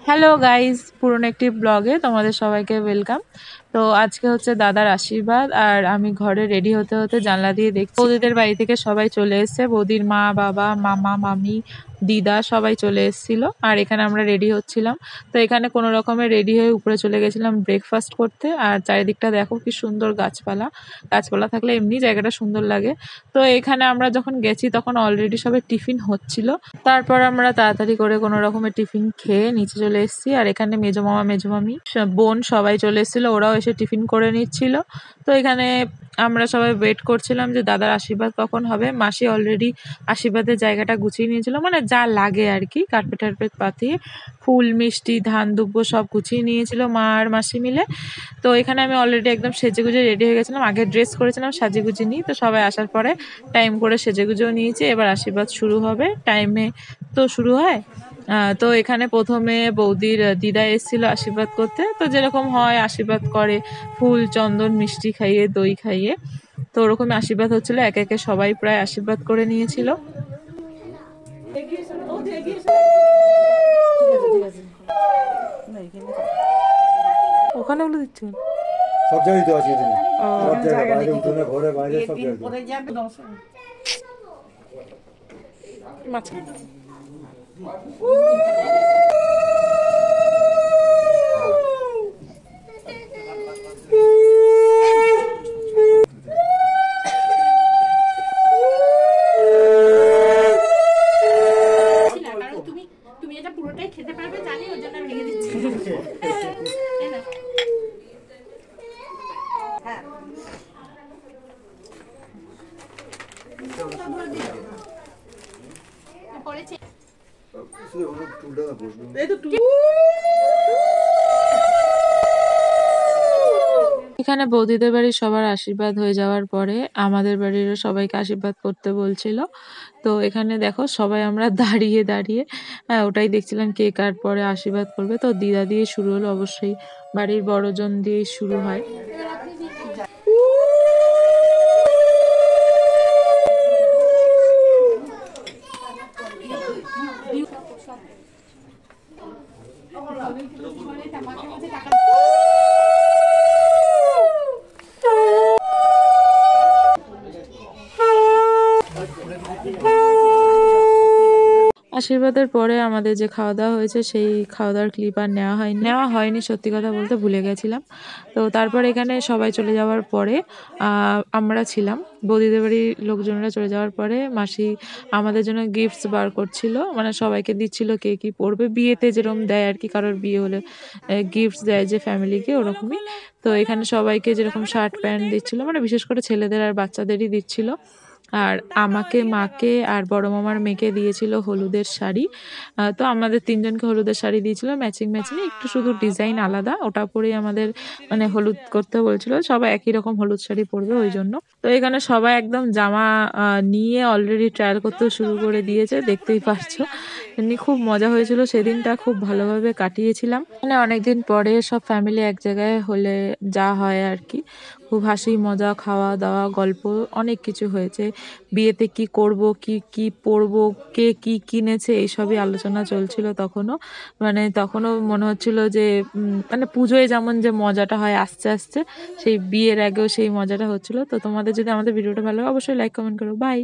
Hello guys, পুরনো একটি ব্লগে তোমাদের সবাইকে ওয়েলকাম। তো আজকে হচ্ছে দাদার আশীর্বাদ, আর আমি ঘরে রেডি হতে হতে জানলা দিয়ে দেখছি বৌদিদের বাড়ি থেকে সবাই চলে এসেছে। বৌদির মা, বাবা, মামা, মামি, দিদা সবাই চলে এসেছিল, আর এখানে আমরা রেডি হচ্ছিলাম। তো এখানে কোনো রকমে রেডি হয়ে উপরে চলে গেছিলাম ব্রেকফাস্ট করতে। আর চারিদিকটা দেখো কি সুন্দর গাছপালা, গাছপালা থাকলে এমনি জায়গাটা সুন্দর লাগে। তো এখানে আমরা যখন গেছি তখন অলরেডি সবাই টিফিন হচ্ছিল। তারপর আমরা তাড়াতাড়ি করে কোনো রকমের টিফিন খেয়ে নিচে চলে এসেছি। আর এখানে মেজো মামা, মেজো মামি, বোন সবাই চলে এসেছিলো, ওরাও এসে টিফিন করে নিচ্ছিল। তো এখানে আমরা সবাই ওয়েট করছিলাম যে দাদার আশীর্বাদ কখন হবে। মাসি অলরেডি আশীর্বাদের জায়গাটা গুছিয়ে নিয়েছিল, মানে যা লাগে আর কি, কার্পেট টার্পেট পাতিয়ে ফুল, মিষ্টি, ধান, দুব্বো সব গুছিয়ে নিয়েছিল মা আর মাসি মিলে। তো এখানে আমি অলরেডি একদম সেজেগুজে রেডি হয়ে গেছিলাম। আগে ড্রেস করেছিলাম, সাজেগুজে নিই। তো সবাই আসার পরে টাইম করে সেজেগুজেও নিয়েছি। এবার আশীর্বাদ শুরু হবে, টাইমে তো শুরু হয়। তো এখানে প্রথমে বৌদির দিদা এসেছিল আশীর্বাদ করতে। তো যেরকম হয় আশীর্বাদ করে, ফুল, চন্দন, মিষ্টি খাইয়ে, দই খাইয়ে। তো ওরকমই আশীর্বাদ হচ্ছিল, একে একে সবাই প্রায় আশীর্বাদ করে নিয়েছিল। ওখানে ওগুলো দিচ্ছে সব জায়গায় তো আছে, সব জায়গায়, বাইরে উঠোনে, ঘরে, বাইরে সব জায়গায়। তুমি এটা পুরোটাই খেতে পারবে জানি, ওই জন্য আমি রেখে দিচ্ছি। এখানে বৌদিদের বাড়ির সবার আশীর্বাদ হয়ে যাওয়ার পরে আমাদের বাড়িরও সবাইকে আশীর্বাদ করতে বলছিল। তো এখানে দেখো সবাই আমরা দাঁড়িয়ে দাঁড়িয়ে ওটাই দেখছিলাম কে কার পরে আশীর্বাদ করবে। তো দিদা দিয়ে শুরু হলো, অবশ্যই বাড়ির বড়জন দিয়েই শুরু হয়। আশীর্বাদের পরে আমাদের যে খাওয়া দাওয়া হয়েছে সেই খাওয়া দাওয়ার ক্লিপ আর নেওয়া হয়নি, সত্যি কথা বলতে ভুলে গেছিলাম। তো তারপর এখানে সবাই চলে যাওয়ার পরে আমরা ছিলাম, বৌদিদের বাড়ির লোকজনরা চলে যাওয়ার পরে মাসি আমাদের জন্য গিফটস বার করছিল, মানে সবাইকে দিচ্ছিল কে কী পড়বে, বিয়েতে যেরকম দেয় আর কি, কারোর বিয়ে হলে গিফটস দেয় যে ফ্যামিলিকে, ওরকমই। তো এখানে সবাইকে যেরকম শার্ট প্যান্ট দিচ্ছিল, মানে বিশেষ করে ছেলেদের আর বাচ্চাদেরই দিচ্ছিল। আর আমাকে, মাকে আর বড় মামার মেয়েকে দিয়েছিল হলুদের শাড়ি। তো আমাদের তিনজনকে হলুদের শাড়ি দিয়েছিল, ম্যাচিং ম্যাচিং, একটু শুধু ডিজাইন আলাদা, ওটা পরেই আমাদের মানে হলুদ করতে বলছিল, সবাই একই রকম হলুদ শাড়ি পরবে ওই জন্য। তো এখানে সবাই একদম জামা নিয়ে অলরেডি ট্রায়াল করতে শুরু করে দিয়েছে, দেখতেই পারছো। এমনি খুব মজা হয়েছিল সেদিনটা, খুব ভালোভাবে কাটিয়েছিলাম। মানে অনেকদিন পরে সব ফ্যামিলি এক জায়গায় হলে যা হয় আর কি, খুব হাসি মজা, খাওয়া দাওয়া, গল্প, অনেক কিছু হয়েছে। বিয়েতে কি করব, কি কি পরবো, কে কি কিনেছে, এইসবই আলোচনা চলছিল তখনও। মানে তখনও মনে হচ্ছিল যে মানে পুজোয় যেমন যে মজাটা হয় আস্তে আস্তে, সেই বিয়ের আগেও সেই মজাটা হচ্ছিল। তো তোমাদের যদি আমাদের ভিডিওটা ভালো লাগে অবশ্যই লাইক কমেন্ট করো। বাই।